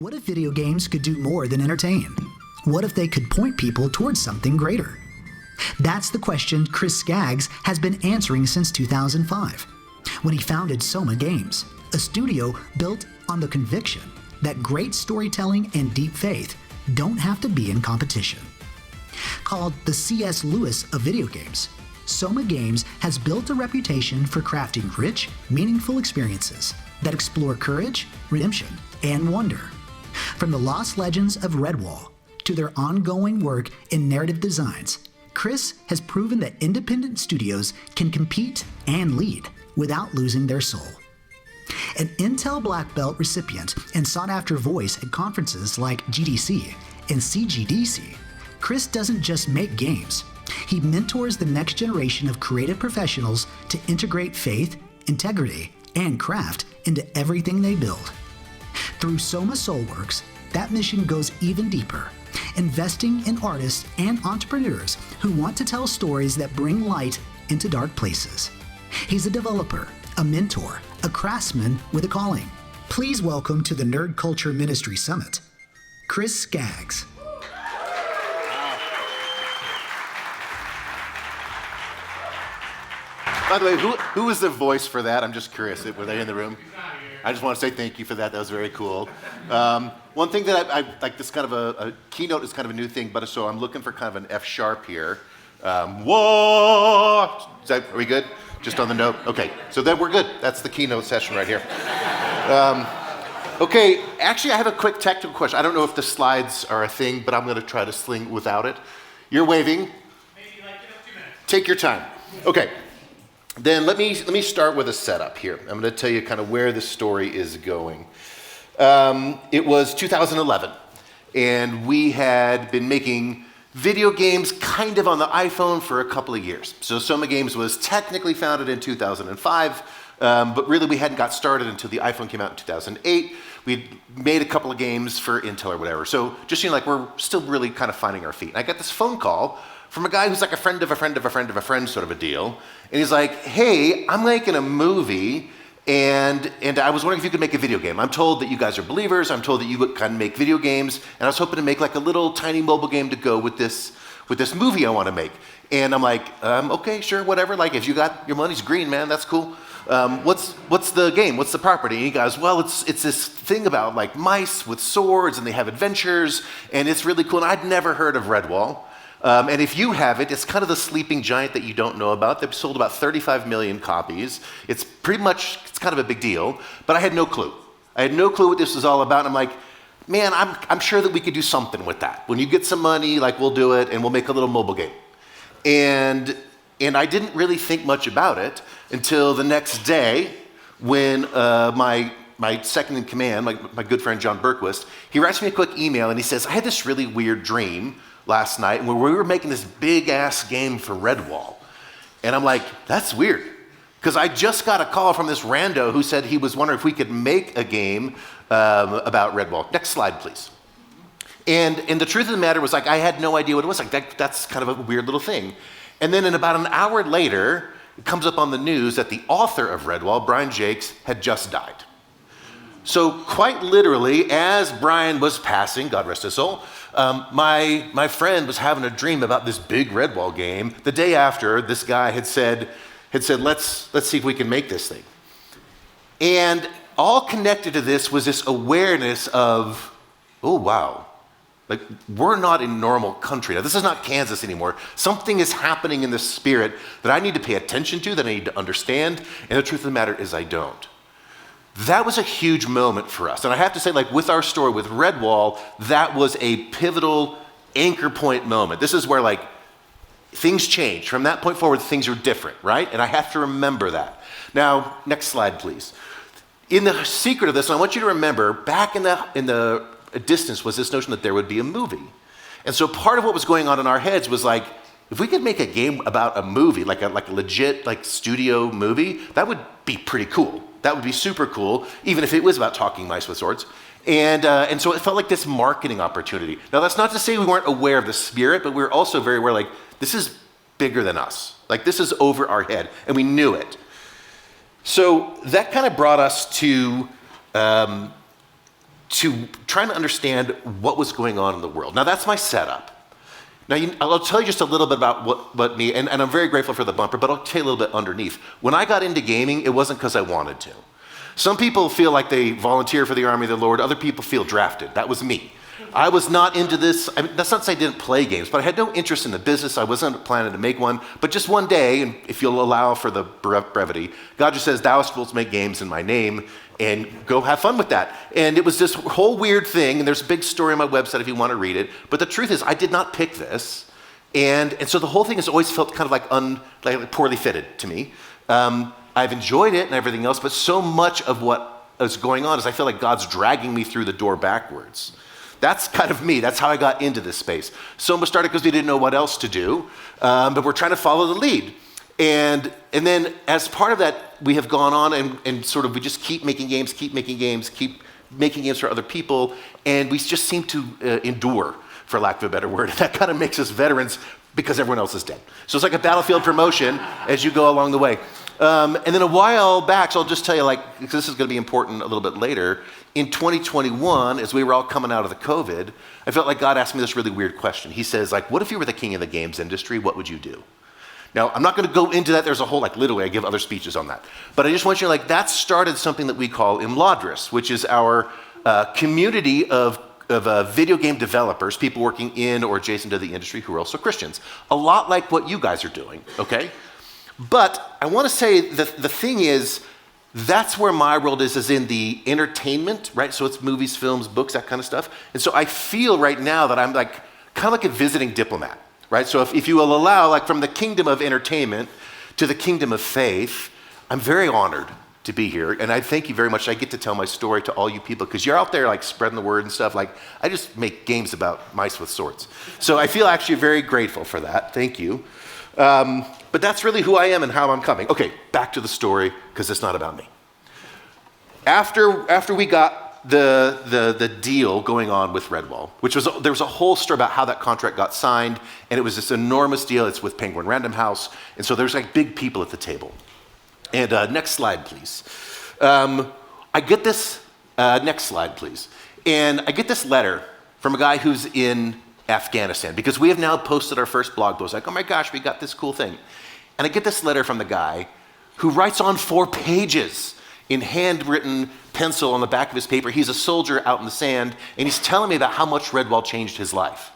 What if video games could do more than entertain? What if they could point people towards something greater? That's the question Chris Skaggs has been answering since 2005, when he founded Soma Games, a studio built on the conviction that great storytelling and deep faith don't have to be in competition. Called the C.S. Lewis of video games, Soma Games has built a reputation for crafting rich, meaningful experiences that explore courage, redemption, and wonder. From the lost legends of Redwall to their ongoing work in narrative designs, Chris has proven that independent studios can compete and lead without losing their soul. An Intel Black Belt recipient and sought-after voice at conferences like GDC and CGDC, Chris doesn't just make games. He mentors the next generation of creative professionals to integrate faith, integrity, and craft into everything they build. Through Soma Soulworks, that mission goes even deeper, investing in artists and entrepreneurs who want to tell stories that bring light into dark places. He's a developer, a mentor, a craftsman with a calling. Please welcome to the Nerd Culture Ministry Summit, Chris Skaggs. By the way, who was the voice for that? I'm just curious. Were they in the room? I just want to say thank you for that. That was very cool. One thing that I like, this kind of a keynote is kind of a new thing, but so I'm looking for kind of an F sharp here. Whoa! Are we good? Just on the note? Okay, so then we're good. That's the keynote session right here. Okay, actually I have a quick technical question. I don't know if the slides are a thing, but I'm going to try to sling without it. You're waving. Maybe like 2 minutes. Take your time. Okay. Then let me start with a setup here. I'm going to tell you kind of where the story is going. It was 2011, and we had been making video games kind of on the iPhone for a couple of years. So Soma Games was technically founded in 2005, but really we hadn't got started until the iPhone came out in 2008. We'd made a couple of games for Intel or whatever. So just, like we're still really kind of finding our feet. And I got this phone call from a guy who's like a friend of a friend of a friend of a friend sort of a deal. And he's like, hey, I'm making a movie, and I was wondering if you could make a video game. I'm told that you guys are believers. I'm told that you kind of make video games, and I was hoping to make like a little tiny mobile game to go with this movie I want to make. And I'm like, okay, sure, whatever. Like, if you got your money's green, man, that's cool. What's the game? What's the property? And he goes, well, it's this thing about like mice with swords, and they have adventures, and it's really cool. And I'd never heard of Redwall. And if you have it, it's kind of the sleeping giant that you don't know about. They've sold about 35 million copies. It's kind of a big deal, but I had no clue. I had no clue what this was all about. And I'm like, man, I'm sure that we could do something with that. When you get some money, like we'll do it, and we'll make a little mobile game. And I didn't really think much about it until the next day when my second in command, my good friend John Berquist, he writes me a quick email and he says, I had this really weird dream last night where we were making this big-ass game for Redwall. And I'm like, that's weird. Because I just got a call from this rando who said he was wondering if we could make a game about Redwall. Next slide, please. And the truth of the matter was, like, I had no idea what it was. Like, that's kind of a weird little thing. And then in about an hour later, it comes up on the news that the author of Redwall, Brian Jakes, had just died. So quite literally, as Brian was passing, God rest his soul, my friend was having a dream about this big Redwall game. The day after, this guy had said, let's see if we can make this thing. And all connected to this was this awareness of, oh wow, like we're not in normal country. Now this is not Kansas anymore. Something is happening in the spirit that I need to pay attention to, that I need to understand, and the truth of the matter is I don't. That was a huge moment for us. And I have to say, like with our story with Redwall, that was a pivotal anchor point moment. This is where like things change. From that point forward, things are different, right? And I have to remember that. Now, next slide, please. In the secret of this, and I want you to remember, back in the distance was this notion that there would be a movie. And so part of what was going on in our heads was like, if we could make a game about a movie, like a legit like studio movie, that would be pretty cool. That would be super cool, even if it was about talking mice with swords. And so it felt like this marketing opportunity. Now, that's not to say we weren't aware of the spirit, but we were also very aware, like, this is bigger than us. Like, this is over our head, and we knew it. So that kind of brought us to trying to understand what was going on in the world. Now that's my setup. Now I'll tell you just a little bit about what me, and I'm very grateful for the bumper, but I'll tell you a little bit underneath. When I got into gaming, it wasn't because I wanted to. Some people feel like they volunteer for the army of the Lord. Other people feel drafted. That was me. I was not into this. I mean, that's not to say I didn't play games, but I had no interest in the business. I wasn't planning to make one. But just one day, and if you'll allow for the brevity, God just says, thou wilt make games in my name, and go have fun with that. And it was this whole weird thing, and there's a big story on my website if you want to read it. But the truth is, I did not pick this. And so the whole thing has always felt kind of like poorly fitted to me. I've enjoyed it and everything else, but so much of what is going on is I feel like God's dragging me through the door backwards. That's kind of me. That's how I got into this space. Soma started because we didn't know what else to do, but we're trying to follow the lead. And then as part of that, we have gone on and sort of we just keep making games for other people, and we just seem to endure, for lack of a better word. And that kind of makes us veterans because everyone else is dead. So it's like a battlefield promotion as you go along the way. And then a while back, so I'll just tell you, because this is going to be important a little bit later, in 2021, as we were all coming out of the COVID, I felt like God asked me this really weird question. He says, what if you were the king of the games industry, what would you do? Now, I'm not going to go into that. There's a whole, literally, I give other speeches on that. But I just want you to, that started something that we call Imladris, which is our community of video game developers, people working in or adjacent to the industry who are also Christians. A lot like what you guys are doing, okay? But I want to say that the thing is, that's where my world is in the entertainment, right? So it's movies, films, books, that kind of stuff. And so I feel right now that I'm kind of like a visiting diplomat, right? So if you will allow, from the kingdom of entertainment to the kingdom of faith, I'm very honored to be here. And I thank you very much. I get to tell my story to all you people because you're out there spreading the word and stuff. I just make games about mice with swords. So I feel actually very grateful for that. Thank you. But that's really who I am and how I'm coming. Okay, back to the story, because it's not about me. After we got the deal going on with Redwall, there was a whole story about how that contract got signed, and it was this enormous deal. It's with Penguin Random House, and so there's big people at the table. And next slide, please. I get this, next slide, please. And I get this letter from a guy who's in Afghanistan, because we have now posted our first blog post. Oh my gosh, we got this cool thing. And I get this letter from the guy who writes on 4 pages in handwritten pencil on the back of his paper. He's a soldier out in the sand, and he's telling me about how much Redwall changed his life,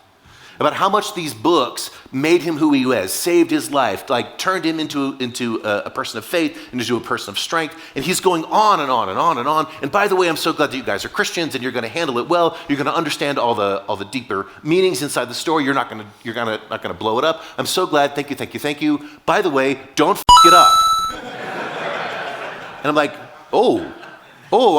about how much these books made him who he was, saved his life, turned him into a person of faith and into a person of strength. And he's going on and on and on and on. And by the way, I'm so glad that you guys are Christians and you're going to handle it well. You're going to understand all the deeper meanings inside the story. You're not going to blow it up. I'm so glad. Thank you, thank you, thank you. By the way, don't f it up. And I'm like, oh,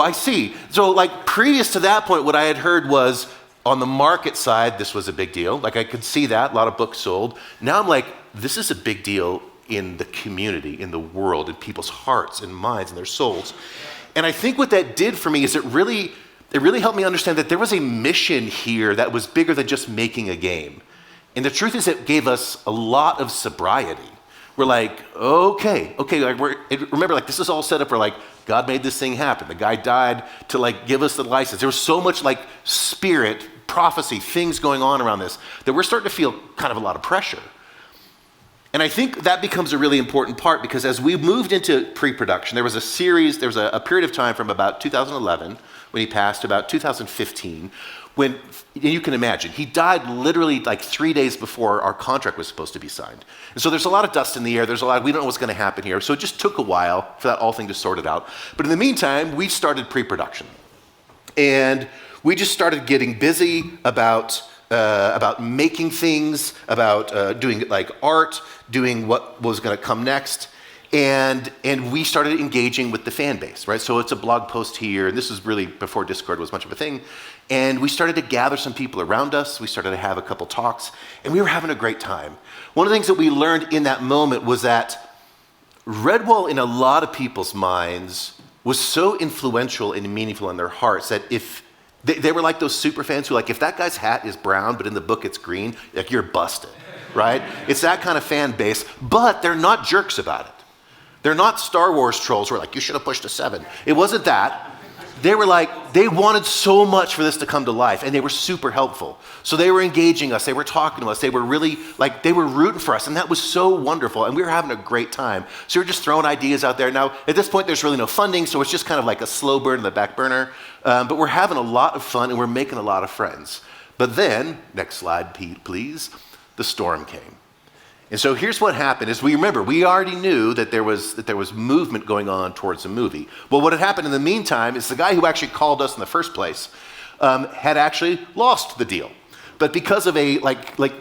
I see. So previous to that point, what I had heard was, on the market side, this was a big deal. I could see that, a lot of books sold. Now I'm this is a big deal in the community, in the world, in people's hearts and minds and their souls. And I think what that did for me is it really helped me understand that there was a mission here that was bigger than just making a game. And the truth is it gave us a lot of sobriety. We're okay. Remember, this is all set up for God made this thing happen. The guy died to give us the license. There was so much spirit, prophecy, things going on around this that we're starting to feel kind of a lot of pressure. And I think that becomes a really important part, because as we moved into pre-production, there was a period of time from about 2011 when he passed to about 2015 when, you can imagine, he died literally 3 days before our contract was supposed to be signed. And so there's a lot of dust in the air. We don't know what's going to happen here. So it just took a while for that whole thing to sort it out. But in the meantime, we started pre-production. And we just started getting busy about making things, about doing art, doing what was going to come next. And we started engaging with the fan base, right? So it's a blog post here, and this is really before Discord was much of a thing. And we started to gather some people around us. We started to have a couple talks, and we were having a great time. One of the things that we learned in that moment was that Redwall, in a lot of people's minds, was so influential and meaningful in their hearts that if they were like those super fans who if that guy's hat is brown, but in the book it's green, you're busted, right? It's that kind of fan base, but they're not jerks about it. They're not Star Wars trolls who are you should have pushed a 7. It wasn't that. They they wanted so much for this to come to life, and they were super helpful. So they were engaging us, they were talking to us, they were really, like, they were rooting for us, and that was so wonderful, and we were having a great time. So we're just throwing ideas out there. Now, at this point, there's really no funding, so it's just kind of like a slow burn in the back burner, but we're having a lot of fun, and we're making a lot of friends. But then, next slide, Pete, please, the storm came. And so here's what happened is we already knew that there was movement going on towards a movie. Well, what had happened in the meantime is the guy who actually called us in the first place had actually lost the deal. But because of a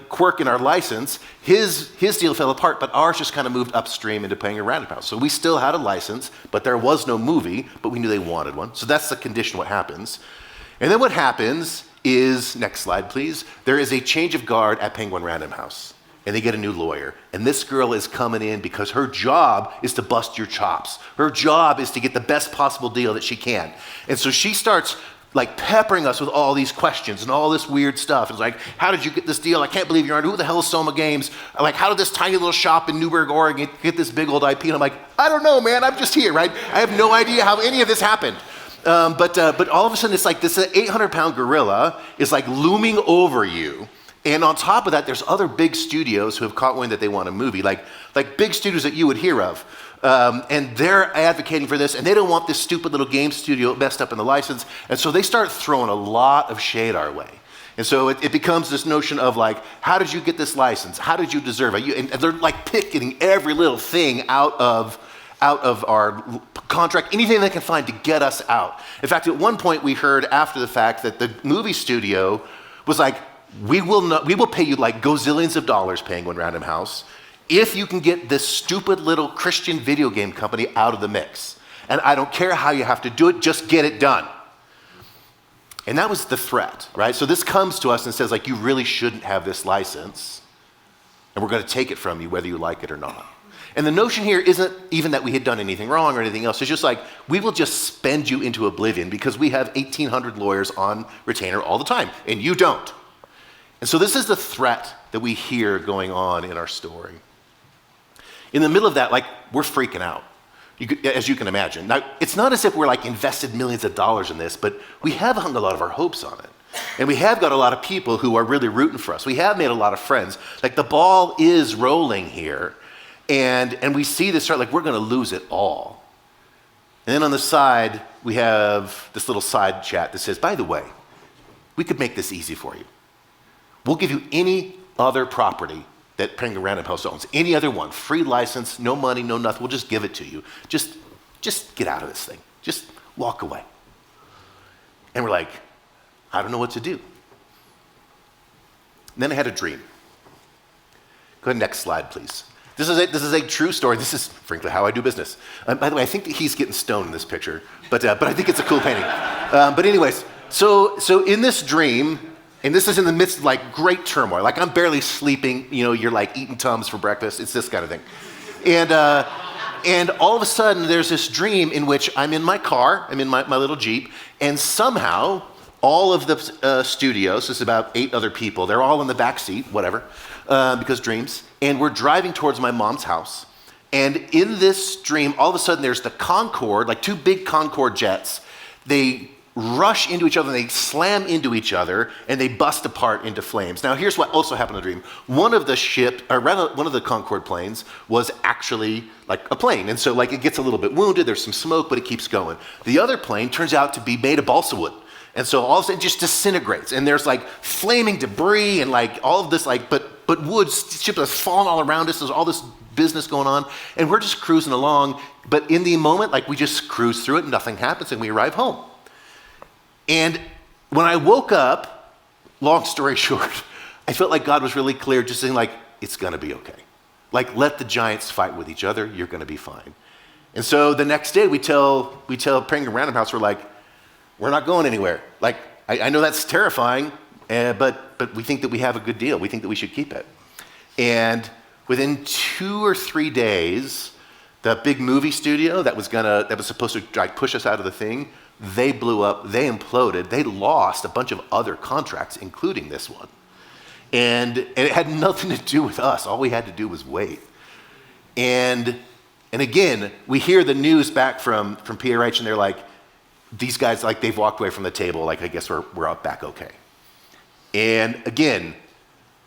quirk in our license, his deal fell apart, but ours just kind of moved upstream into playing a Random House. So we still had a license, but there was no movie, but we knew they wanted one. So that's the condition what happens. And then what happens is, next slide please, there is a change of guard at Penguin Random House. And they get a new lawyer. And this girl is coming in because her job is to bust your chops. Her job is to get the best possible deal that she can. And so she starts like peppering us with all these questions and all this weird stuff. It's like, how did you get this deal? I can't believe you're on. Who the hell is Soma Games? Like, how did this tiny little shop in Newburgh, Oregon get this big old IP? And I'm like, I don't know, man. I'm just here, right? I have no idea how any of this happened. But all of a sudden, it's like this 800-pound gorilla is like looming over you. And on top of that, there's other big studios who have caught wind that they want a movie, like big studios that you would hear of. And they're advocating for this, and they don't want this stupid little game studio messed up in the license. And so they start throwing a lot of shade our way. And so it becomes this notion of like, how did you get this license? How did you deserve it? And they're like picking every little thing out of our contract, anything they can find to get us out. In fact, at one point we heard after the fact that the movie studio was like, we will pay you like gazillions of dollars, Penguin Random House, if you can get this stupid little Christian video game company out of the mix. And I don't care how you have to do it, just get it done. And that was the threat, right? So this comes to us and says like, you really shouldn't have this license, and we're going to take it from you whether you like it or not. And the notion here isn't even that we had done anything wrong or anything else. It's just like, we will just spend you into oblivion because we have 1,800 lawyers on retainer all the time, and you don't. And so this is the threat that we hear going on in our story. In the middle of that, like, we're freaking out, as you can imagine. Now, it's not as if we're like invested millions of dollars in this, but we have hung a lot of our hopes on it. And we have got a lot of people who are really rooting for us. We have made a lot of friends. Like, the ball is rolling here, and we see this start, like, we're going to lose it all. And then on the side, we have this little side chat that says, by the way, we could make this easy for you. We'll give you any other property that Penguin Random House owns, any other one, free license, no money, no nothing. We'll just give it to you. Just get out of this thing. Just walk away. And we're like, I don't know what to do. And then I had a dream. Go ahead, next slide, please. This is a true story. This is, frankly, how I do business. By the way, I think that he's getting stoned in this picture, but I think it's a cool painting. But anyways, so in this dream, and this is in the midst of like great turmoil. Like, I'm barely sleeping. You know, you're like eating Tums for breakfast. It's this kind of thing. And all of a sudden, there's this dream in which I'm in my car. I'm in my little Jeep. And somehow, all of the studios, this is about 8 other people. They're all in the back seat, whatever, because dreams. And we're driving towards my mom's house. And in this dream, all of a sudden, there's the Concorde, like 2 big Concorde jets. They rush into each other, and they slam into each other, and they bust apart into flames. Now, here's what also happened in the dream. One of the Concorde planes was actually like a plane, and so like it gets a little bit wounded, there's some smoke, but it keeps going. The other plane turns out to be made of balsa wood, and so all of a sudden it just disintegrates, and there's like flaming debris and like all of this like, but wood chips are falling all around us, there's all this business going on, and we're just cruising along, but in the moment, like we just cruise through it, and nothing happens, and we arrive home. And when I woke up, long story short, I felt like God was really clear, just saying like, it's gonna be okay. Like, let the giants fight with each other, you're gonna be fine. And so the next day we tell Penguin Random House, we're like, we're not going anywhere. Like, I know that's terrifying, but we think that we have a good deal. We think that we should keep it. And within 2 or 3 days, the big movie studio that was supposed to like push us out of the thing, they blew up, they imploded, they lost a bunch of other contracts, including this one. And it had nothing to do with us. All we had to do was wait. And again, we hear the news back from PRH, and they're like, these guys, like, they've walked away from the table, like, I guess we're up back okay. And again,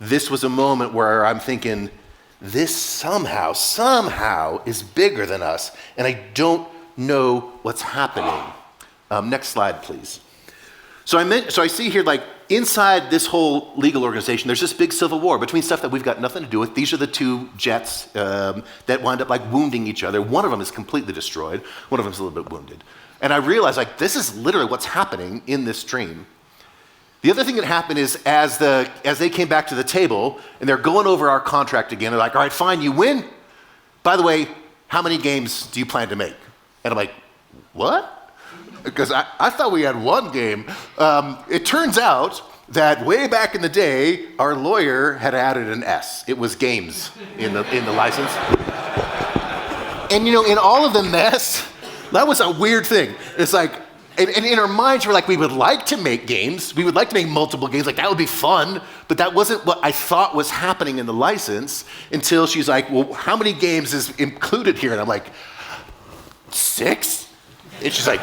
this was a moment where I'm thinking, this somehow is bigger than us, and I don't know what's happening. Next slide, please. So I see here, like, inside this whole legal organization, there's this big civil war between stuff that we've got nothing to do with. These are the two jets that wind up, like, wounding each other. One of them is completely destroyed. One of them is a little bit wounded. And I realized, like, this is literally what's happening in this dream. The other thing that happened is as they came back to the table and they're going over our contract again, they're like, all right, fine, you win. By the way, how many games do you plan to make? And I'm like, what? Because I thought we had one game. It turns out that way back in the day, our lawyer had added an S. It was games in the license. And you know, in all of the mess, that was a weird thing. It's like, and in our minds, we're like, we would like to make games. We would like to make multiple games. Like, that would be fun. But that wasn't what I thought was happening in the license until she's like, well, how many games is included here? And I'm like, 6? And she's like,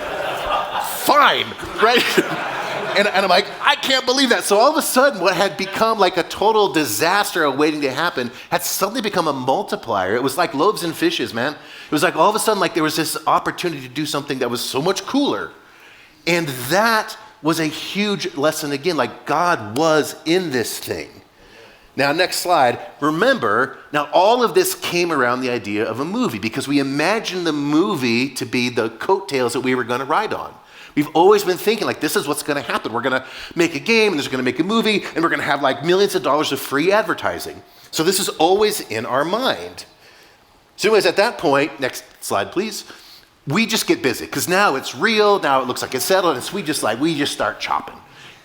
fine, right? And I'm like, I can't believe that. So all of a sudden, what had become like a total disaster awaiting to happen had suddenly become a multiplier. It was like loaves and fishes, man. It was like all of a sudden, like there was this opportunity to do something that was so much cooler. And that was a huge lesson again, like God was in this thing. Now, next slide. Remember, now all of this came around the idea of a movie because we imagined the movie to be the coattails that we were going to ride on. We've always been thinking, like, this is what's going to happen. We're going to make a game, and there's going to make a movie, and we're going to have, like, millions of dollars of free advertising. So this is always in our mind. So anyways, at that point, next slide, please, we just get busy because now it's real. Now it looks like it's settled, and so we just start chopping.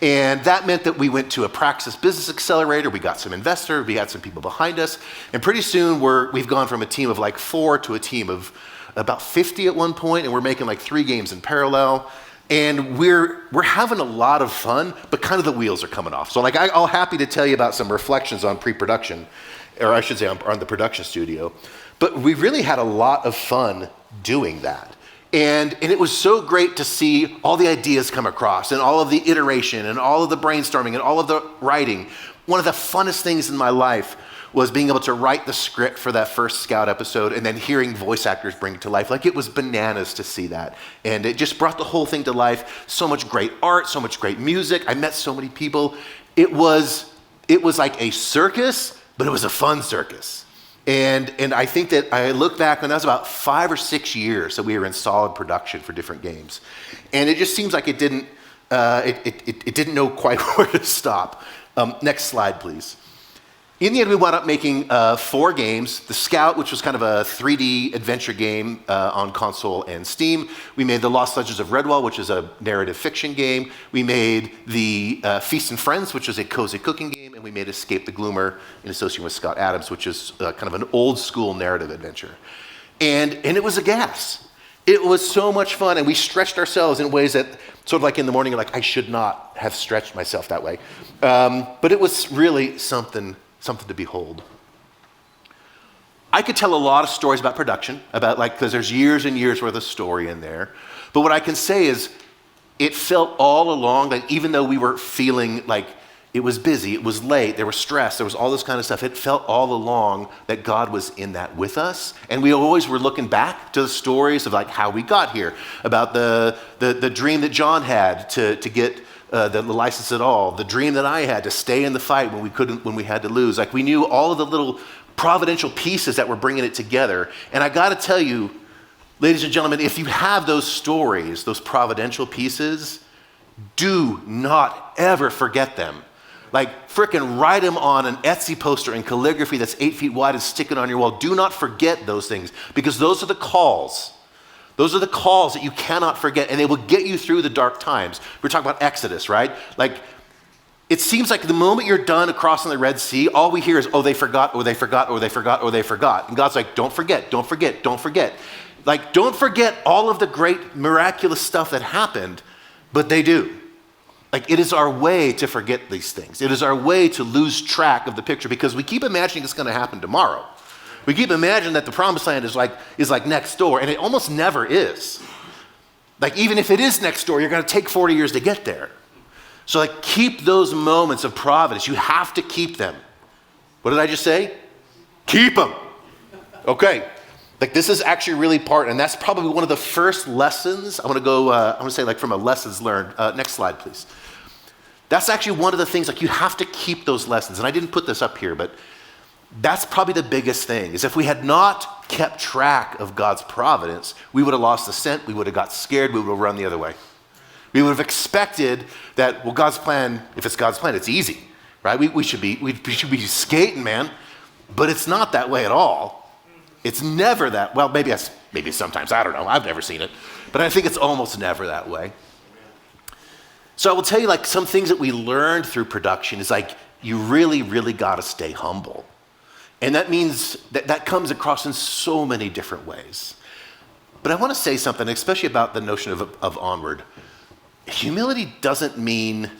And that meant that we went to a Praxis Business Accelerator. We got some investors. We had some people behind us. And pretty soon we've gone from a team of like 4 to a team of about 50 at one point, and we're making like 3 games in parallel. And we're having a lot of fun, but kind of the wheels are coming off. So like I'll happy to tell you about some reflections on pre-production, or I should say on the production studio. But we really had a lot of fun doing that. And it was so great to see all the ideas come across and all of the iteration and all of the brainstorming and all of the writing. One of the funnest things in my life was being able to write the script for that first Scout episode and then hearing voice actors bring it to life. Like, it was bananas to see that. And it just brought the whole thing to life. So much great art, so much great music. I met so many people. It was like a circus, but it was a fun circus. And I think that I look back when that was about 5 or 6 years that we were in solid production for different games. And it just seems like it didn't know quite where to stop. Next slide, please. In the end, we wound up making 4 games. The Scout, which was kind of a 3D adventure game on console and Steam. We made The Lost Legends of Redwall, which is a narrative fiction game. We made the Feast and Friends, which is a cozy cooking game. And we made Escape the Gloomer in association with Scott Adams, which is kind of an old school narrative adventure. And it was a gas. It was so much fun. And we stretched ourselves in ways that sort of like in the morning, like I should not have stretched myself that way. But it was really something to behold. I could tell a lot of stories about production, because there's years and years worth of story in there. But what I can say is it felt all along that even though we were feeling like it was busy, it was late, there was stress, there was all this kind of stuff, it felt all along that God was in that with us. And we always were looking back to the stories of like how we got here, about the dream that John had to get the license at all, the dream that I had to stay in the fight when we had to lose. Like, we knew all of the little providential pieces that were bringing it together. And I got to tell you, ladies and gentlemen, if you have those stories, those providential pieces, do not ever forget them. Like, frickin' write them on an Etsy poster in calligraphy that's 8 feet wide and stick it on your wall. Do not forget those things, because those are the calls. Those are the calls that you cannot forget, and they will get you through the dark times. We're talking about Exodus, right? Like, it seems like the moment you're done crossing the Red Sea, all we hear is, oh, they forgot, or they forgot, or they forgot, or they forgot. And God's like, don't forget, don't forget, don't forget. Like, don't forget all of the great miraculous stuff that happened, but they do. Like, it is our way to forget these things. It is our way to lose track of the picture because we keep imagining it's going to happen tomorrow. We keep imagining that the promised land is like next door, and it almost never is. Like, even if it is next door, you're going to take 40 years to get there. So, like, keep those moments of providence. You have to keep them. What did I just say? Keep them. Okay. Like, this is actually really important, and that's probably one of the first lessons. I want to say, like, from a lessons learned. Next slide, please. That's actually one of the things, like, you have to keep those lessons. And I didn't put this up here, but that's probably the biggest thing, is if we had not kept track of God's providence, we would have lost the scent, we would have got scared, we would have run the other way. We would have expected that, well, God's plan, if it's God's plan, it's easy, right? We should be skating, man. But it's not that way at all. It's never that, well, maybe sometimes, I don't know, I've never seen it. But I think it's almost never that way. So I will tell you, like, some things that we learned through production is, like, you really, really got to stay humble. And that means that comes across in so many different ways. But I want to say something, especially about the notion of onward. Humility doesn't mean,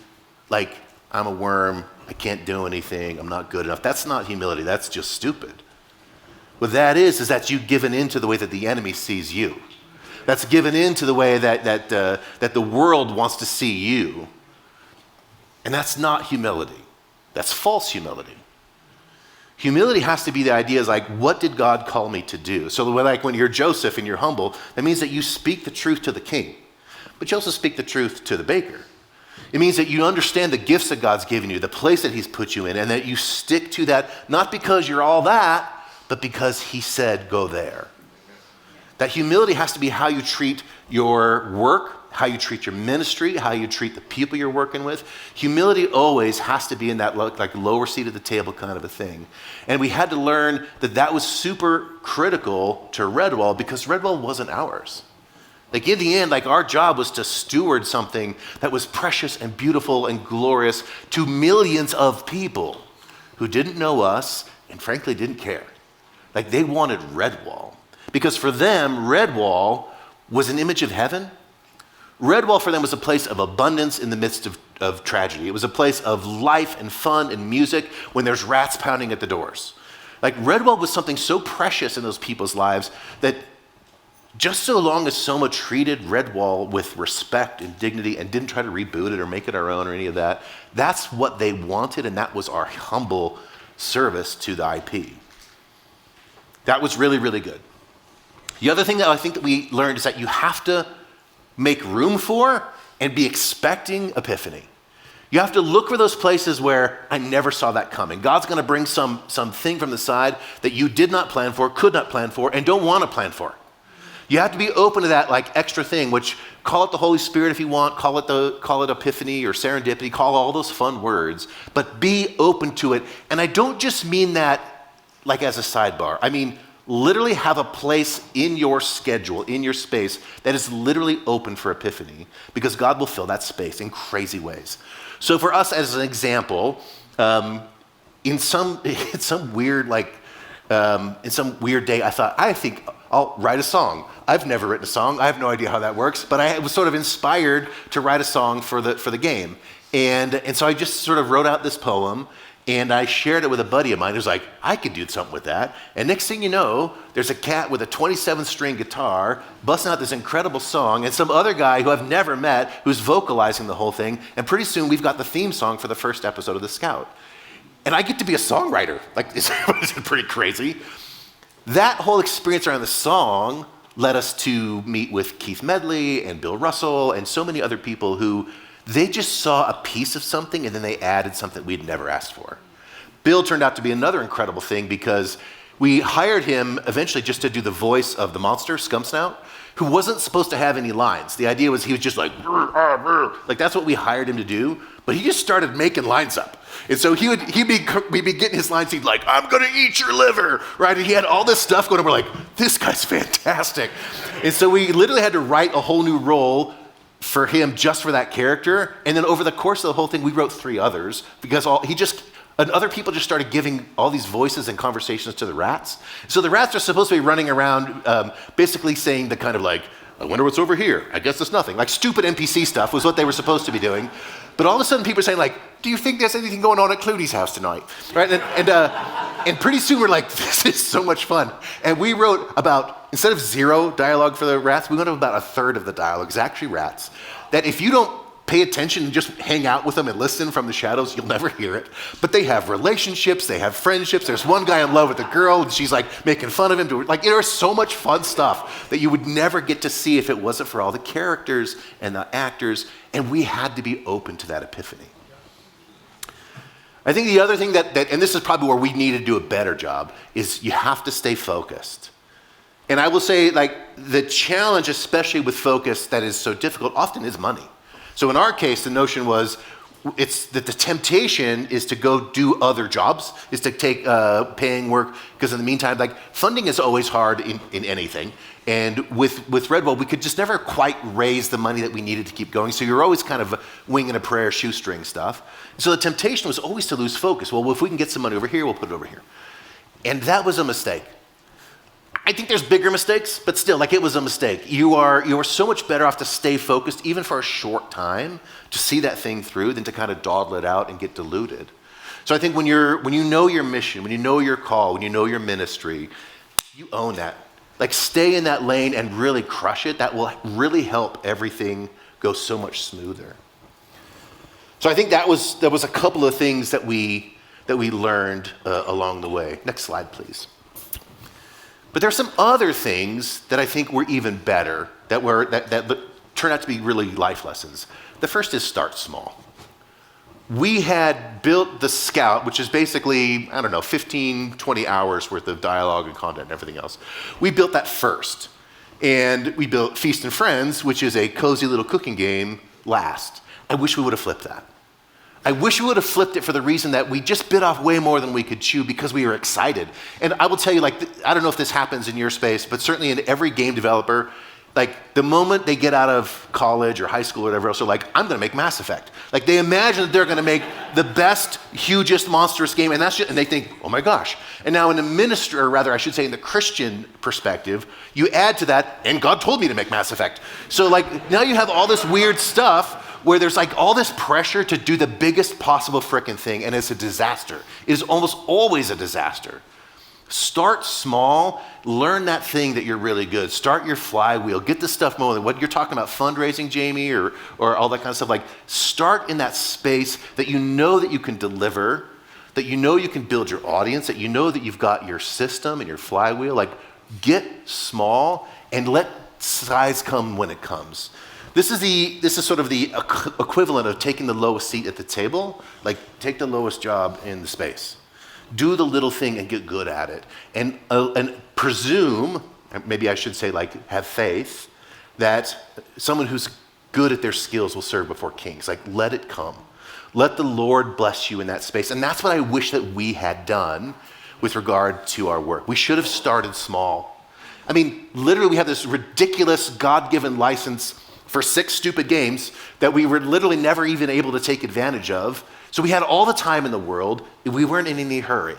like, I'm a worm, I can't do anything, I'm not good enough. That's not humility, that's just stupid. What that is that you've given into the way that the enemy sees you. That's given into the way that the world wants to see you. And that's not humility. That's false humility. Humility has to be the idea is like, what did God call me to do? So like when you're Joseph and you're humble, that means that you speak the truth to the king. But you also speak the truth to the baker. It means that you understand the gifts that God's given you, the place that he's put you in, and that you stick to that, not because you're all that, but because he said, go there. That humility has to be how you treat your work, how you treat your ministry, how you treat the people you're working with. Humility always has to be in that like lower seat of the table kind of a thing. And we had to learn that was super critical to Redwall because Redwall wasn't ours. Like in the end, like our job was to steward something that was precious and beautiful and glorious to millions of people who didn't know us and frankly didn't care. Like they wanted Redwall. Because for them, Redwall was an image of heaven. Redwall for them was a place of abundance in the midst of tragedy. It was a place of life and fun and music when there's rats pounding at the doors. Like Redwall was something so precious in those people's lives that just so long as Soma treated Redwall with respect and dignity and didn't try to reboot it or make it our own or any of that, that's what they wanted, and that was our humble service to the IP. That was really, really good. The other thing that I think that we learned is that you have to make room for and be expecting epiphany. You have to look for those places where I never saw that coming. God's going to bring something from the side that you did not plan for, could not plan for, and don't want to plan for. You have to be open to that like extra thing, which call it the Holy Spirit if you want, call it epiphany or serendipity, call all those fun words, but be open to it. And I don't just mean that like as a sidebar. I mean, literally have a place in your schedule, in your space, that is literally open for epiphany because God will fill that space in crazy ways. So for us as an example, in some weird day, I think I'll write a song. I've never written a song. I have no idea how that works, but I was sort of inspired to write a song for the game. And so I just sort of wrote out this poem and I shared it with a buddy of mine who's like, I could do something with that. And next thing you know, there's a cat with a 27-string guitar busting out this incredible song and some other guy who I've never met who's vocalizing the whole thing. And pretty soon we've got the theme song for the first episode of The Scout. And I get to be a songwriter. Like, it's pretty crazy. That whole experience around the song led us to meet with Keith Medley and Bill Russell and so many other people who they just saw a piece of something and then they added something we'd never asked for. Bill turned out to be another incredible thing because we hired him eventually just to do the voice of the monster, Scumsnout, who wasn't supposed to have any lines. The idea was he was just like that's what we hired him to do, but he just started making lines up. And so we'd be getting his lines, he'd like, I'm gonna eat your liver, right? And he had all this stuff going on, we're like, this guy's fantastic. And so we literally had to write a whole new role for him just for that character. And then over the course of the whole thing, we wrote 3 others because other people just started giving all these voices and conversations to the rats. So the rats are supposed to be running around basically saying the kind of like, I wonder what's over here. I guess there's nothing. Like stupid NPC stuff was what they were supposed to be doing. But all of a sudden people are saying like, do you think there's anything going on at Clooney's house tonight? Right? And pretty soon we're like, this is so much fun. And we wrote about instead of 0 dialogue for the rats, we went to about a third of the dialogue is actually rats. That if you don't pay attention and just hang out with them and listen from the shadows, you'll never hear it. But they have relationships, they have friendships. There's one guy in love with a girl and she's like making fun of him. Like, there's so much fun stuff that you would never get to see if it wasn't for all the characters and the actors. And we had to be open to that epiphany. I think the other thing that and this is probably where we need to do a better job, is you have to stay focused. And I will say, like, the challenge, especially with focus that is so difficult, often is money. So in our case, the notion was, it's that the temptation is to go do other jobs, is to take paying work, because in the meantime, like, funding is always hard in anything. And with Redwall, we could just never quite raise the money that we needed to keep going. So you're always kind of winging a prayer, shoestring stuff. So the temptation was always to lose focus. Well, if we can get some money over here, we'll put it over here. And that was a mistake. I think there's bigger mistakes, but still, like, it was a mistake. You are so much better off to stay focused, even for a short time, to see that thing through than to kind of dawdle it out and get diluted. So I think when you know your mission, when you know your call, when you know your ministry, you own that. Like, stay in that lane and really crush it. That will really help everything go so much smoother. So I think that was a couple of things that we learned along the way. Next slide, please. But there are some other things that I think were even better, that turned out to be really life lessons. The first is start small. We had built the Scout, which is basically, 15, 20 hours worth of dialogue and content and everything else. We built that first. And we built Feast and Friends, which is a cozy little cooking game, last. I wish we would have flipped that. I wish we would have flipped it for the reason that we just bit off way more than we could chew because we were excited. And I will tell you, like, I don't know if this happens in your space, but certainly in every game developer, like, the moment they get out of college or high school or whatever else, they're like, I'm going to make Mass Effect. Like, they imagine that they're going to make the best, hugest, monstrous game, and and they think, oh my gosh. And now in the ministry, or rather, I should say in the Christian perspective, you add to that, and God told me to make Mass Effect. So, like, now you have all this weird stuff where there's, like, all this pressure to do the biggest possible frickin' thing, and it's a disaster. It is almost always a disaster. Start small, learn that thing that you're really good. Start your flywheel, get the stuff moving. What you're talking about, fundraising, Jamie, or all that kind of stuff, like, start in that space that you know that you can deliver, that you know you can build your audience, that you know that you've got your system and your flywheel. Like, get small and let size come when it comes. This is sort of the equivalent of taking the lowest seat at the table. Like, take the lowest job in the space. Do the little thing and get good at it. And presume, maybe I should say, like, have faith, that someone who's good at their skills will serve before kings. Like, let it come. Let the Lord bless you in that space. And that's what I wish that we had done with regard to our work. We should have started small. I mean, literally, we have this ridiculous God-given license for 6 stupid games that we were literally never even able to take advantage of. So we had all the time in the world. We weren't in any hurry.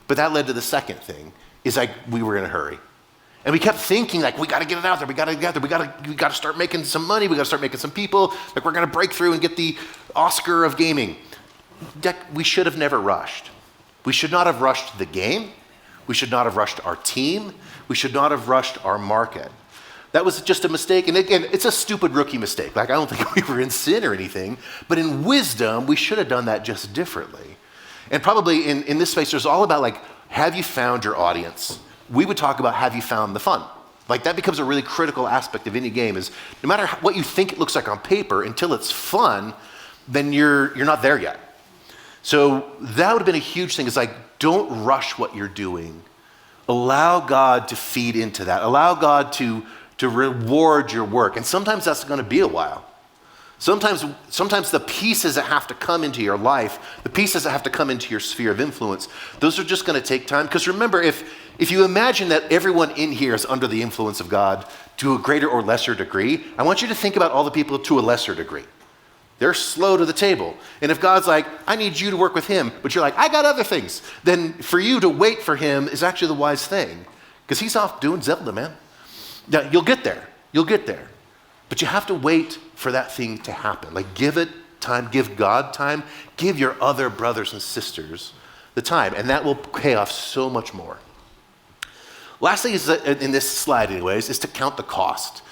But that led to the second thing, is like, we were in a hurry. And we kept thinking, like, we got to get it out there. We got to start making some money. We got to start making some people. Like, we're going to break through and get the Oscar of gaming. We should have never rushed. We should not have rushed the game. We should not have rushed our team. We should not have rushed our market. That was just a mistake. And again, it's a stupid rookie mistake. Like, I don't think we were in sin or anything, but in wisdom, we should have done that just differently. And probably in this space, there's all about, like, have you found your audience? We would talk about, have you found the fun? Like, that becomes a really critical aspect of any game, is no matter what you think it looks like on paper, until it's fun, then you're not there yet. So that would have been a huge thing. It's like, don't rush what you're doing. Allow God to feed into that. Allow God to reward your work. And sometimes that's going to be a while. Sometimes the pieces that have to come into your life, the pieces that have to come into your sphere of influence, those are just going to take time. Because remember, if you imagine that everyone in here is under the influence of God to a greater or lesser degree, I want you to think about all the people to a lesser degree. They're slow to the table. And if God's like, I need you to work with him, but you're like, I got other things, then for you to wait for him is actually the wise thing. Because he's off doing Zelda, man. Now, you'll get there. You'll get there. But you have to wait for that thing to happen. Like, give it time, give God time, give your other brothers and sisters the time, and that will pay off so much more. Last thing is, in this slide anyways, is to count the cost.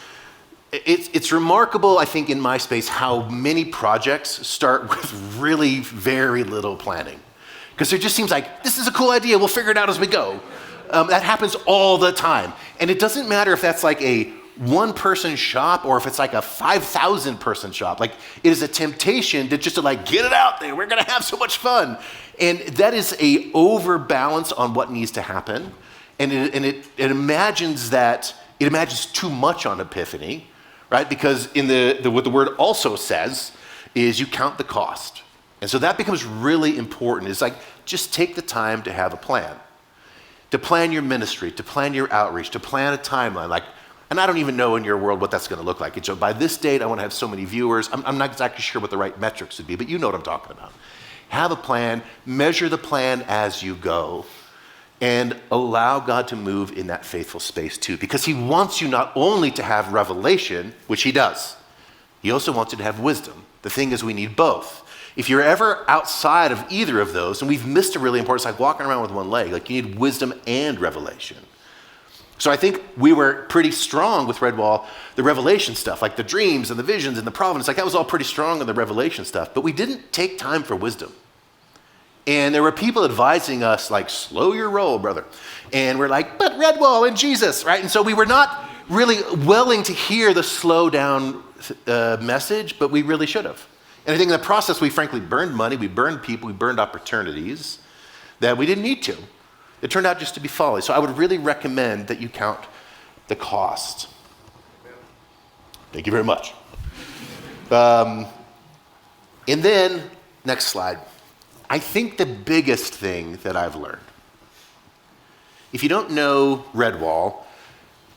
It's remarkable, I think, in my space, how many projects start with really very little planning. Because it just seems like, this is a cool idea, we'll figure it out as we go. That happens all the time. And it doesn't matter if that's like a one-person shop or if it's like a 5,000-person shop. Like, it is a temptation to just like, get it out there, we're gonna have so much fun. And that is a overbalance on what needs to happen. And it imagines too much on Epiphany, right? Because what the word also says is you count the cost. And so that becomes really important. It's like, just take the time to have a plan. To plan your ministry, to plan your outreach, to plan a timeline. Like, and I don't even know in your world what that's gonna look like. So by this date, I wanna have so many viewers. I'm not exactly sure what the right metrics would be, but you know what I'm talking about. Have a plan, measure the plan as you go, and allow God to move in that faithful space too. Because he wants you not only to have revelation, which he does, he also wants you to have wisdom. The thing is, we need both. If you're ever outside of either of those, and we've missed a really important, it's like walking around with one leg, like you need wisdom and revelation. So I think we were pretty strong with Redwall, the revelation stuff, like the dreams and the visions and the Providence, like that was all pretty strong on the revelation stuff, but we didn't take time for wisdom. And there were people advising us, like, slow your roll, brother. And we're like, but Redwall and Jesus, right? And so we were not really willing to hear the slow down message, but we really should have. And I think in the process, we frankly burned money, we burned people, we burned opportunities that we didn't need to. It turned out just to be folly. So I would really recommend that you count the cost. Thank you very much. And then, next slide. I think the biggest thing that I've learned, if you don't know Redwall,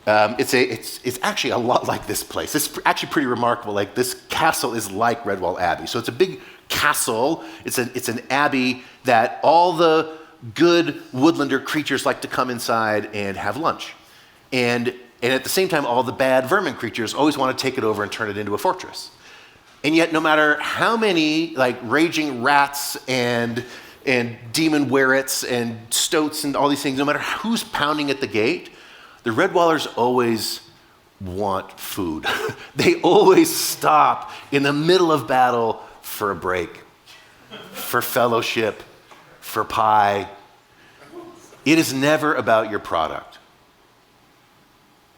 it's actually a lot like this place. It's actually pretty remarkable. Like, this castle is like Redwall Abbey. So it's a big castle. It's an abbey that all the good woodlander creatures like to come inside and have lunch. And at the same time, all the bad vermin creatures always want to take it over and turn it into a fortress. And yet, no matter how many like raging rats and demon werets and stoats and all these things, no matter who's pounding at the gate, the Redwallers always want food. They always stop in the middle of battle for a break, for fellowship, for pie. It is never about your product.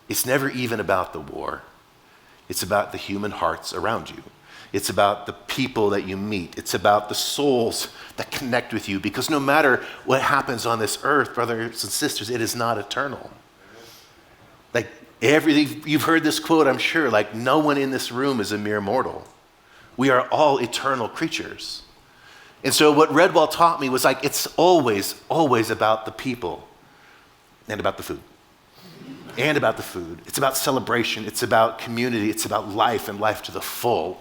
It's never even about the war. It's about the human hearts around you. It's about the people that you meet. It's about the souls that connect with you, because no matter what happens on this earth, brothers and sisters, it is not eternal. Like, everything, you've heard this quote, I'm sure, like, no one in this room is a mere mortal. We are all eternal creatures. And so what Redwall taught me was like, it's always, always about the people and about the food. And about the food. It's about celebration. It's about community. It's about life and life to the full.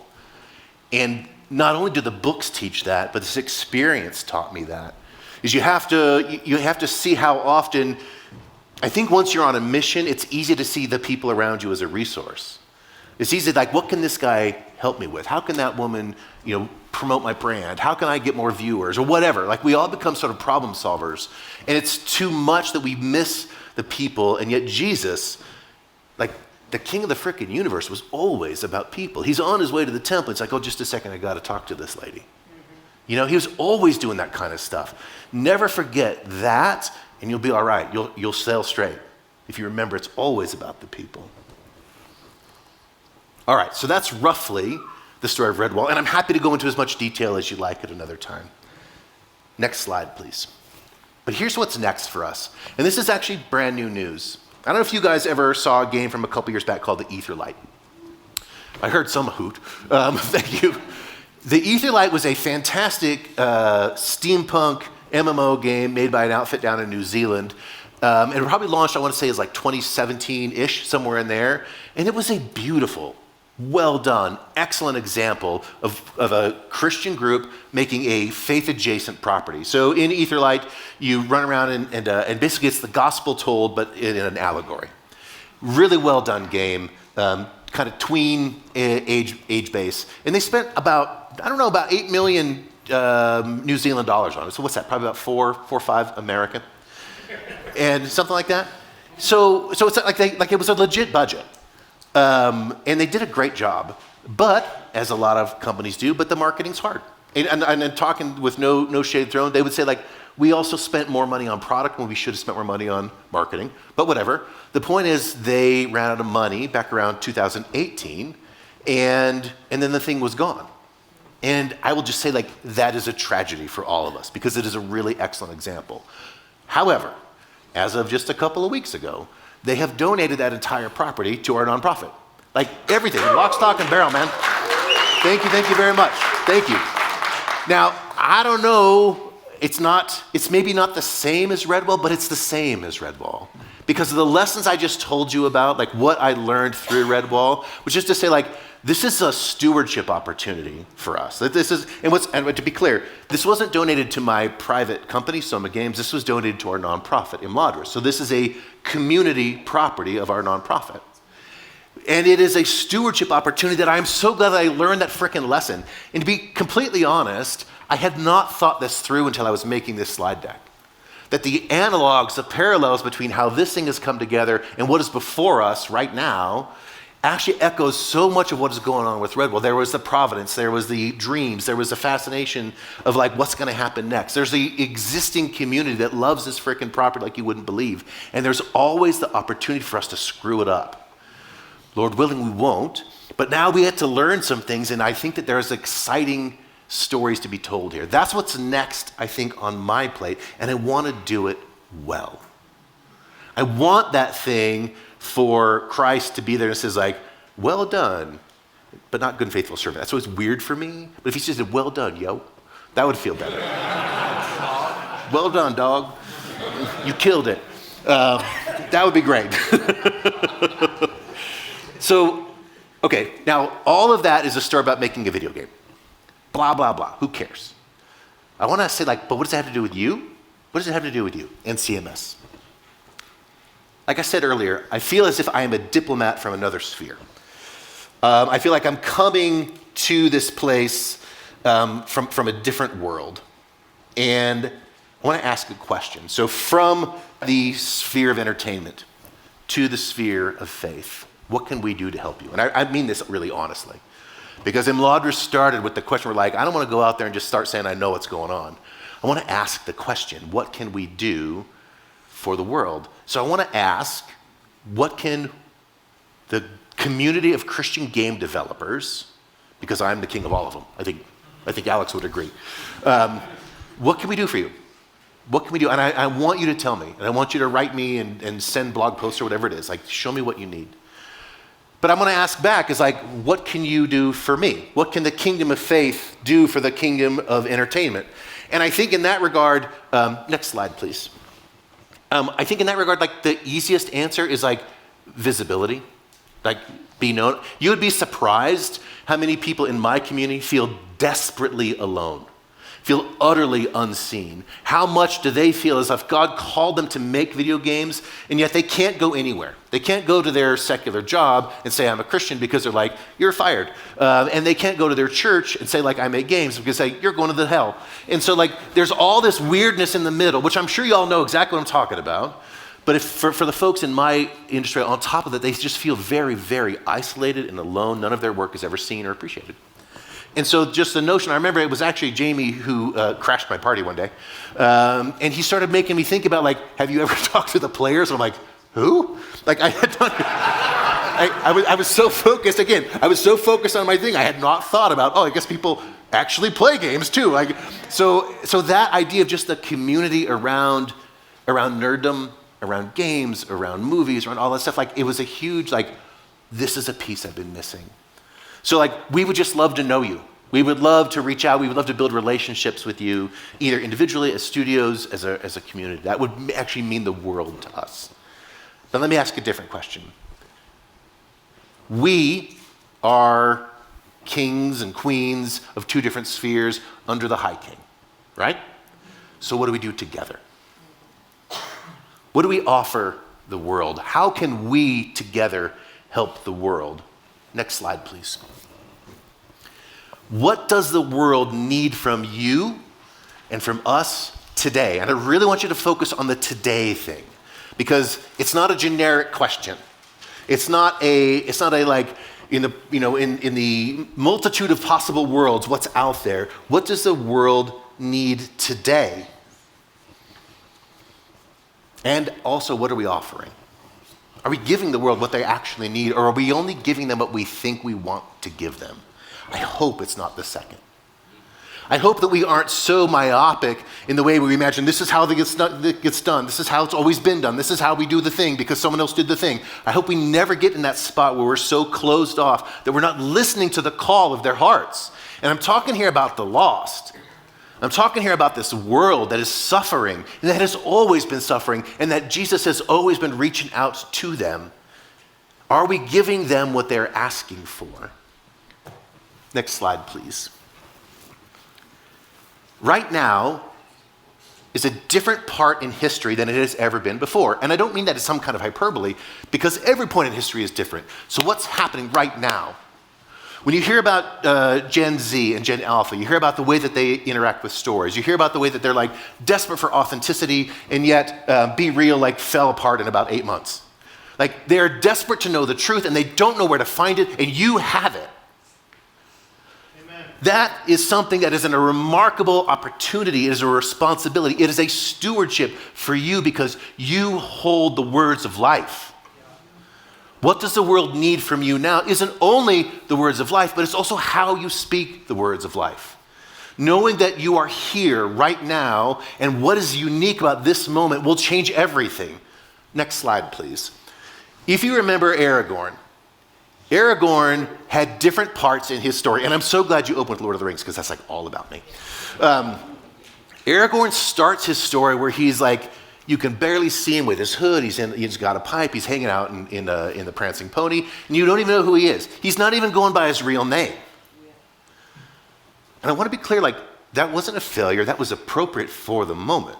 And not only do the books teach that, but this experience taught me that. Is you have to see how often, I think once you're on a mission, it's easy to see the people around you as a resource. It's easy, like, what can this guy help me with? How can that woman, promote my brand? How can I get more viewers or whatever? Like, we all become sort of problem solvers. And it's too much that we miss the people. And yet Jesus, like, the king of the frickin' universe, was always about people. He's on his way to the temple. It's like, oh, just a second, I got to talk to this lady. He was always doing that kind of stuff. Never forget that, and you'll be all right. You'll sail straight if you remember it's always about the people. All right, so that's roughly the story of Redwall, and I'm happy to go into as much detail as you like at another time. Next slide, please. But here's what's next for us, and this is actually brand new news. I don't know if you guys ever saw a game from a couple years back called the Etherlight. I heard some hoot. Thank you. The Etherlight was a fantastic steampunk MMO game made by an outfit down in New Zealand. It probably launched, I want to say, as like 2017-ish, somewhere in there. And it was a beautiful, well done, excellent example of a Christian group making a faith-adjacent property. So in Etherlight, you run around and basically it's the gospel told, but in an allegory. Really well done game, kind of tween age base. And they spent about 8 million New Zealand dollars on it. So what's that? Probably about 4 or 5 American, and something like that. So it's like it was a legit budget. And they did a great job. But, as a lot of companies do, but the marketing's hard. And talking with no shade thrown, they would say, like, we also spent more money on product when we should have spent more money on marketing. But whatever. The point is they ran out of money back around 2018, and then the thing was gone. And I will just say, like, that is a tragedy for all of us because it is a really excellent example. However, as of just a couple of weeks ago, they have donated that entire property to our nonprofit. Like, everything, lock, stock, and barrel, man. Thank you very much. Thank you. Now, I don't know, it's maybe not the same as Redwall, but it's the same as Redwall. Because of the lessons I just told you about, like what I learned through Redwall, which is to say, like, this is a stewardship opportunity for us. And to be clear, this wasn't donated to my private company, Soma Games. This was donated to our nonprofit, Imladris. So this is a community property of our nonprofit. And it is a stewardship opportunity that I'm so glad that I learned that frickin' lesson. And to be completely honest, I had not thought this through until I was making this slide deck. That the analogs, the parallels between how this thing has come together and what is before us right now actually echoes so much of what is going on with Redwall. There was the Providence, there was the dreams, there was the fascination of like what's gonna happen next. There's the existing community that loves this frickin' property like you wouldn't believe. And there's always the opportunity for us to screw it up. Lord willing, we won't, but now we had to learn some things, and I think that there's exciting stories to be told here. That's what's next, I think, on my plate, and I want to do it well. I want that thing for Christ to be there and says like, well done, but not good and faithful servant. That's always weird for me, but if he says, well done, yo, that would feel better. Well done, dog. You killed it. That would be great. So, okay, now all of that is a story about making a video game. Blah, blah, blah, who cares? I want to say like, but what does it have to do with you? What does it have to do with you? NCMS. Like I said earlier, I feel as if I am a diplomat from another sphere. I feel like I'm coming to this place from a different world. And I want to ask a question. So from the sphere of entertainment to the sphere of faith, what can we do to help you? And I mean this really honestly. Because Imladris started with the question, we're like, I don't want to go out there and just start saying I know what's going on. I want to ask the question, what can we do for the world? So I want to ask, what can the community of Christian game developers, because I'm the king of all of them, I think Alex would agree. What can we do for you? What can we do? And I want you to tell me, and I want you to write me and send blog posts or whatever it is. Like, show me what you need. But I'm going to ask back is like, what can you do for me? What can the kingdom of faith do for the kingdom of entertainment? And I think in that regard, next slide, please. I think in that regard, like the easiest answer is like visibility, like be known. You would be surprised how many people in my community feel desperately alone, feel utterly unseen. How much do they feel as if God called them to make video games, and yet they can't go anywhere. They can't go to their secular job and say, I'm a Christian, because they're like, you're fired. And they can't go to their church and say, like, I make games, because they say, you're going to the hell. And so, like, there's all this weirdness in the middle, which I'm sure you all know exactly what I'm talking about. But for the folks in my industry, on top of that, they just feel very, very isolated and alone. None of their work is ever seen or appreciated. And so just the notion, I remember it was actually Jamie who crashed my party one day. And he started making me think about, like, have you ever talked to the players? And I'm like, who? Like, I had done, I was so focused, again, I was so focused on my thing, I had not thought about, oh, I guess people actually play games too. Like, so that idea of just the community around nerddom, around games, around movies, around all that stuff, like, it was a huge, like, this is a piece I've been missing. So like, we would just love to know you. We would love to reach out. We would love to build relationships with you, either individually, as studios, as a community. That would actually mean the world to us. Now let me ask a different question. We are kings and queens of two different spheres under the High King, right? So what do we do together? What do we offer the world? How can we together help the world? Next slide, please. What does the world need from you and from us today? And I really want you to focus on the today thing, because it's not a generic question. It's not a like, in the multitude of possible worlds, what's out there? What does the world need today? And also, what are we offering? Are we giving the world what they actually need, or are we only giving them what we think we want to give them? I hope it's not the second. I hope that we aren't so myopic in the way we imagine this is how it gets done. This is how it's always been done. This is how we do the thing because someone else did the thing. I hope we never get in that spot where we're so closed off that we're not listening to the call of their hearts. And I'm talking here about the lost. I'm talking here about this world that is suffering and that has always been suffering and that Jesus has always been reaching out to them. Are we giving them what they're asking for? Next slide, please. Right now is a different part in history than it has ever been before. And I don't mean that as some kind of hyperbole, because every point in history is different. So what's happening right now? When you hear about Gen Z and Gen Alpha, you hear about the way that they interact with stories. You hear about the way that they're like desperate for authenticity, and yet Be Real like fell apart in about 8 months. Like they're desperate to know the truth, and they don't know where to find it, and you have it. That is something that is a remarkable opportunity. It is a responsibility. It is a stewardship for you because you hold the words of life. What does the world need from you now isn't only the words of life, but it's also how you speak the words of life. Knowing that you are here right now and what is unique about this moment will change everything. Next slide, please. If you remember Aragorn had different parts in his story, and I'm so glad you opened with Lord of the Rings because that's like all about me. Aragorn starts his story where he's like, you can barely see him with his hood, he's got a pipe, he's hanging out in the Prancing Pony, and you don't even know who he is. He's not even going by his real name. And I want to be clear, like, that wasn't a failure, that was appropriate for the moment.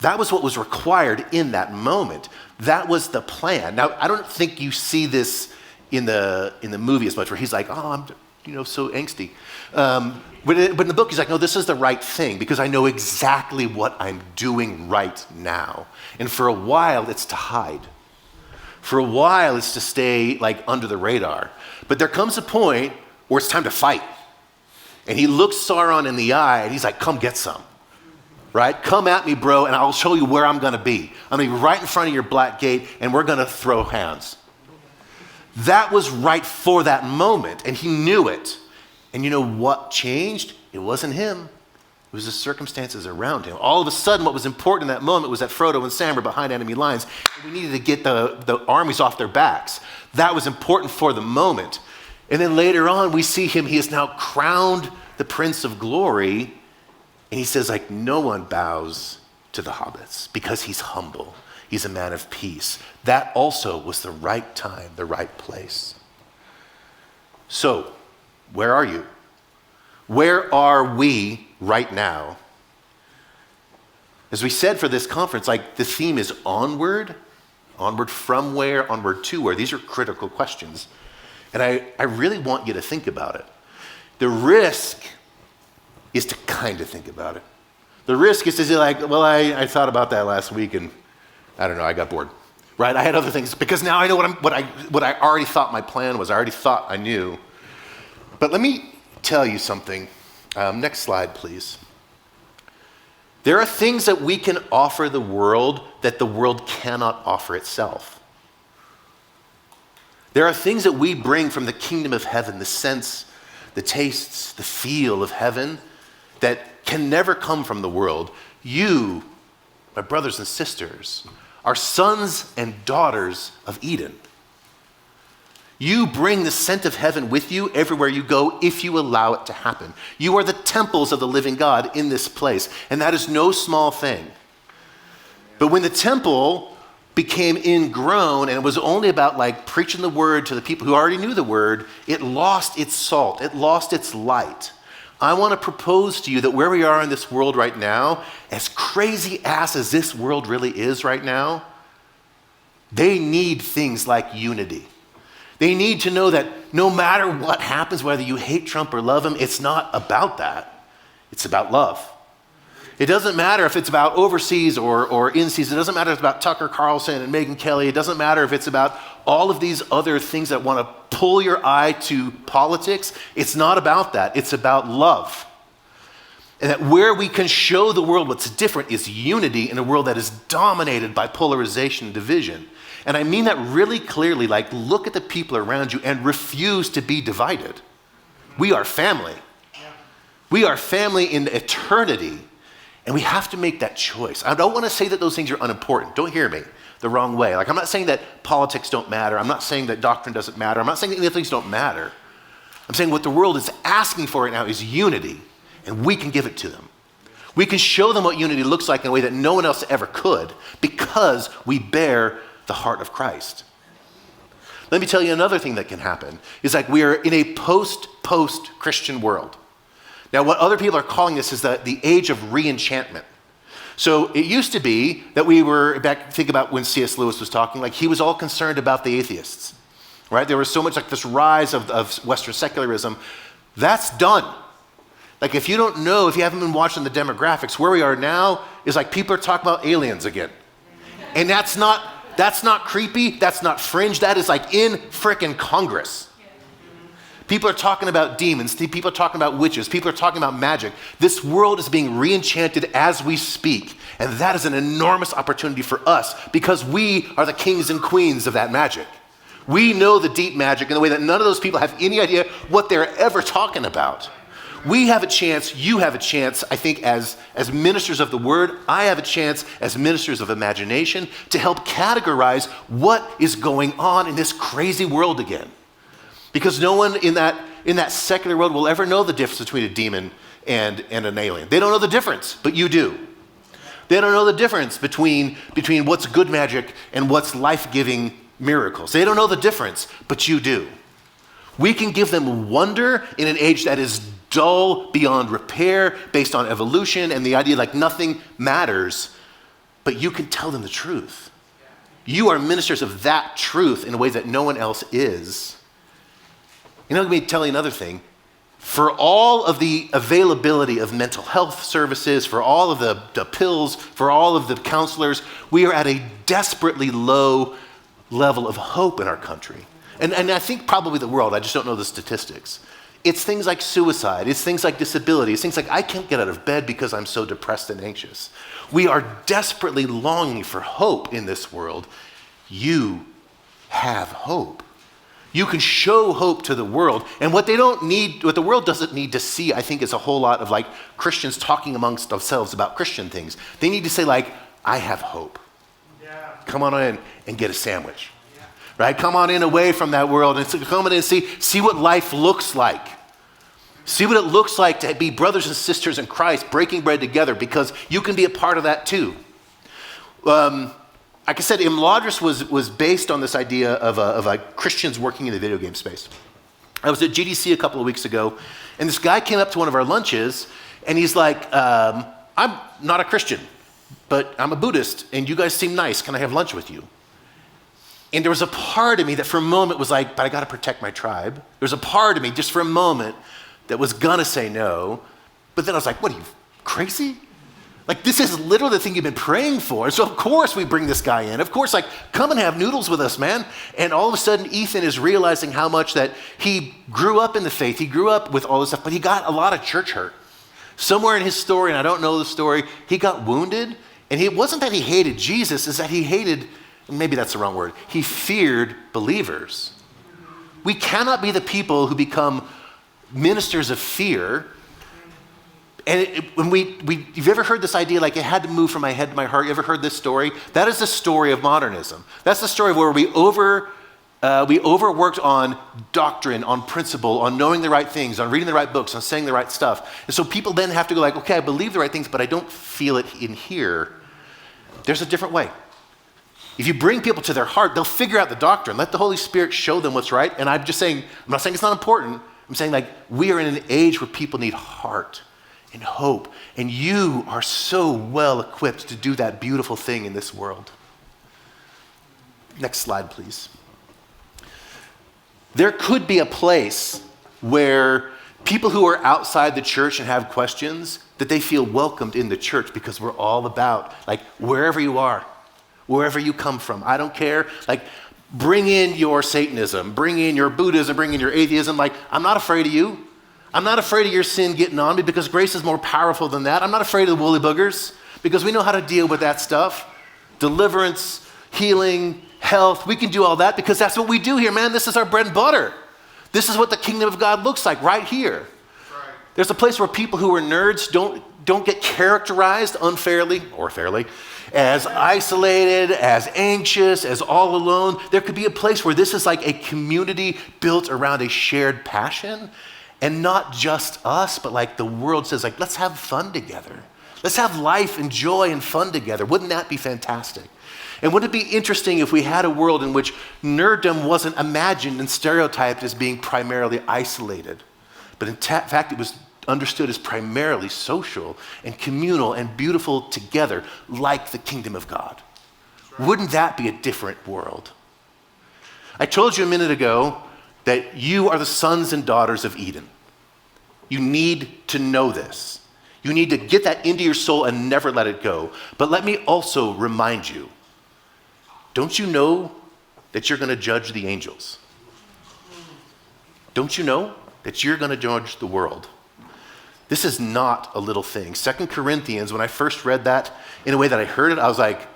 That was what was required in that moment. That was the plan. Now, I don't think you see this in the movie as much, where he's like, oh, I'm so angsty. But in the book, he's like, no, this is the right thing because I know exactly what I'm doing right now. And for a while, it's to hide. For a while, it's to stay like under the radar. But there comes a point where it's time to fight. And he looks Sauron in the eye, and he's like, come get some. Right? Come at me, bro, and I'll show you where I'm going to be. I'm going to be right in front of your black gate, and we're going to throw hands. That was right for that moment, and he knew it. And you know what changed? It wasn't him. It was the circumstances around him. All of a sudden, what was important in that moment was that Frodo and Sam were behind enemy lines, and we needed to get the armies off their backs. That was important for the moment. And then later on, we see him. He is now crowned the Prince of Glory. And he says, like, no one bows to the hobbits because he's humble. He's a man of peace. That also was the right time, the right place. So, where are you? Where are we right now? As we said for this conference, like, the theme is onward. Onward from where? Onward to where? These are critical questions. And I really want you to think about it. The risk is to kind of think about it. The risk is to say like, well, I thought about that last week and I don't know, I got bored, right? I had other things because now I know what I already thought my plan was. I already thought I knew. But let me tell you something. Next slide, please. There are things that we can offer the world that the world cannot offer itself. There are things that we bring from the kingdom of heaven, the sense, the tastes, the feel of heaven, that can never come from the world. You, my brothers and sisters, are sons and daughters of Eden. You bring the scent of heaven with you everywhere you go if you allow it to happen. You are the temples of the living God in this place, and that is no small thing. But when the temple became ingrown and it was only about like preaching the word to the people who already knew the word, it lost its salt, it lost its light. I want to propose to you that where we are in this world right now, as crazy ass as this world really is right now, they need things like unity. They need to know that no matter what happens, whether you hate Trump or love him, it's not about that. It's about love. It doesn't matter if it's about overseas or in season. It doesn't matter if it's about Tucker Carlson and Megyn Kelly. It doesn't matter if it's about all of these other things that want to pull your eye to politics. It's not about that. It's about love. And that where we can show the world what's different is unity in a world that is dominated by polarization and division. And I mean that really clearly, like look at the people around you and refuse to be divided. We are family. We are family in eternity. And we have to make that choice. I don't want to say that those things are unimportant. Don't hear me the wrong way. Like I'm not saying that politics don't matter. I'm not saying that doctrine doesn't matter. I'm not saying that any of things don't matter. I'm saying what the world is asking for right now is unity. And we can give it to them. We can show them what unity looks like in a way that no one else ever could because we bear the heart of Christ. Let me tell you another thing that can happen is like we are in a post-Christian world. Now, what other people are calling this is the Age of Re-Enchantment. So it used to be that we were, think about when C.S. Lewis was talking, like he was all concerned about the atheists, right? There was so much like this rise of Western secularism. That's done. Like if you don't know, if you haven't been watching the demographics, where we are now is like people are talking about aliens again. And that's not creepy, that's not fringe, that is like in frickin' Congress. People are talking about demons, people are talking about witches, people are talking about magic. This world is being re-enchanted as we speak. And that is an enormous opportunity for us because we are the kings and queens of that magic. We know the deep magic in the way that none of those people have any idea what they're ever talking about. We have a chance, you have a chance, I think as ministers of the word, I have a chance as ministers of imagination to help categorize what is going on in this crazy world again. Because no one in that secular world will ever know the difference between a demon and an alien. They don't know the difference, but you do. They don't know the difference between what's good magic and what's life-giving miracles. They don't know the difference, but you do. We can give them wonder in an age that is dull beyond repair, based on evolution and the idea like nothing matters, but you can tell them the truth. You are ministers of that truth in a way that no one else is. You know, let me tell you another thing. For all of the availability of mental health services, for all of the pills, for all of the counselors, we are at a desperately low level of hope in our country. And I think probably the world, I just don't know the statistics. It's things like suicide, it's things like disability, it's things like I can't get out of bed because I'm so depressed and anxious. We are desperately longing for hope in this world. You have hope. You can show hope to the world. And what the world doesn't need to see, I think, is a whole lot of like Christians talking amongst themselves about Christian things. They need to say like, I have hope. Yeah. Come on in and get a sandwich. Right? Come on in away from that world and come in and see what life looks like. See what it looks like to be brothers and sisters in Christ, breaking bread together, because you can be a part of that too. Like I said, Imladris was based on this idea of Christians working in the video game space. I was at GDC a couple of weeks ago, and this guy came up to one of our lunches, and he's like, I'm not a Christian, but I'm a Buddhist, and you guys seem nice. Can I have lunch with you? And there was a part of me that for a moment was like, but I got to protect my tribe. There was a part of me just for a moment that was going to say no. But then I was like, what are you, crazy? Like, this is literally the thing you've been praying for. So of course we bring this guy in. Of course, like, come and have noodles with us, man. And all of a sudden, Ethan is realizing how much that he grew up in the faith. He grew up with all this stuff, but he got a lot of church hurt. Somewhere in his story, and I don't know the story, he got wounded. And it wasn't that he hated Jesus, it's that he hated, maybe that's the wrong word, he feared believers. We cannot be the people who become ministers of fear. And you've ever heard this idea, like it had to move from my head to my heart? You ever heard this story? That is the story of modernism. That's the story where we overworked on doctrine, on principle, on knowing the right things, on reading the right books, on saying the right stuff. And so people then have to go like, okay, I believe the right things, but I don't feel it in here. There's a different way. If you bring people to their heart, they'll figure out the doctrine. Let the Holy Spirit show them what's right. And I'm not saying it's not important. I'm saying like we are in an age where people need heart and hope. And you are so well equipped to do that beautiful thing in this world. Next slide, please. There could be a place where people who are outside the church and have questions, that they feel welcomed in the church because we're all about, like, wherever you are, wherever you come from, I don't care. Like, bring in your Satanism, bring in your Buddhism, bring in your atheism. Like, I'm not afraid of you. I'm not afraid of your sin getting on me because grace is more powerful than that. I'm not afraid of the woolly boogers because we know how to deal with that stuff. Deliverance, healing, health, we can do all that because that's what we do here, man. This is our bread and butter. This is what the kingdom of God looks like right here. Right. There's a place where people who are nerds don't get characterized unfairly or fairly as isolated, as anxious, as all alone. There could be a place where this is like a community built around a shared passion, and not just us, but like the world says, like, let's have fun together. Let's have life and joy and fun together. Wouldn't that be fantastic? And wouldn't it be interesting if we had a world in which nerddom wasn't imagined and stereotyped as being primarily isolated, but in fact it was understood as primarily social and communal and beautiful together, like the kingdom of God? Right. Wouldn't that be a different world? I told you a minute ago that you are the sons and daughters of Eden. You need to know this. You need to get that into your soul and never let it go. But let me also remind you, don't you know that you're going to judge the angels? Don't you know that you're going to judge the world? This is not a little thing. 2 Corinthians, when I first read that in a way that I heard it, I was like,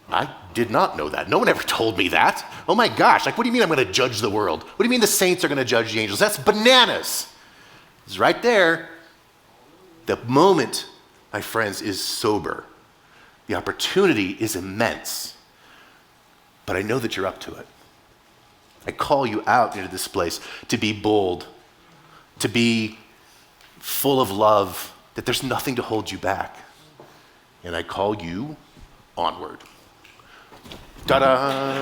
I did not know that. No one ever told me that. Oh my gosh, like, what do you mean I'm going to judge the world? What do you mean the saints are going to judge the angels? That's bananas. It's right there. The moment, my friends, is sober. The opportunity is immense. But I know that you're up to it. I call you out into this place to be bold, to be full of love, that there's nothing to hold you back. And I call you onward. Ta-da!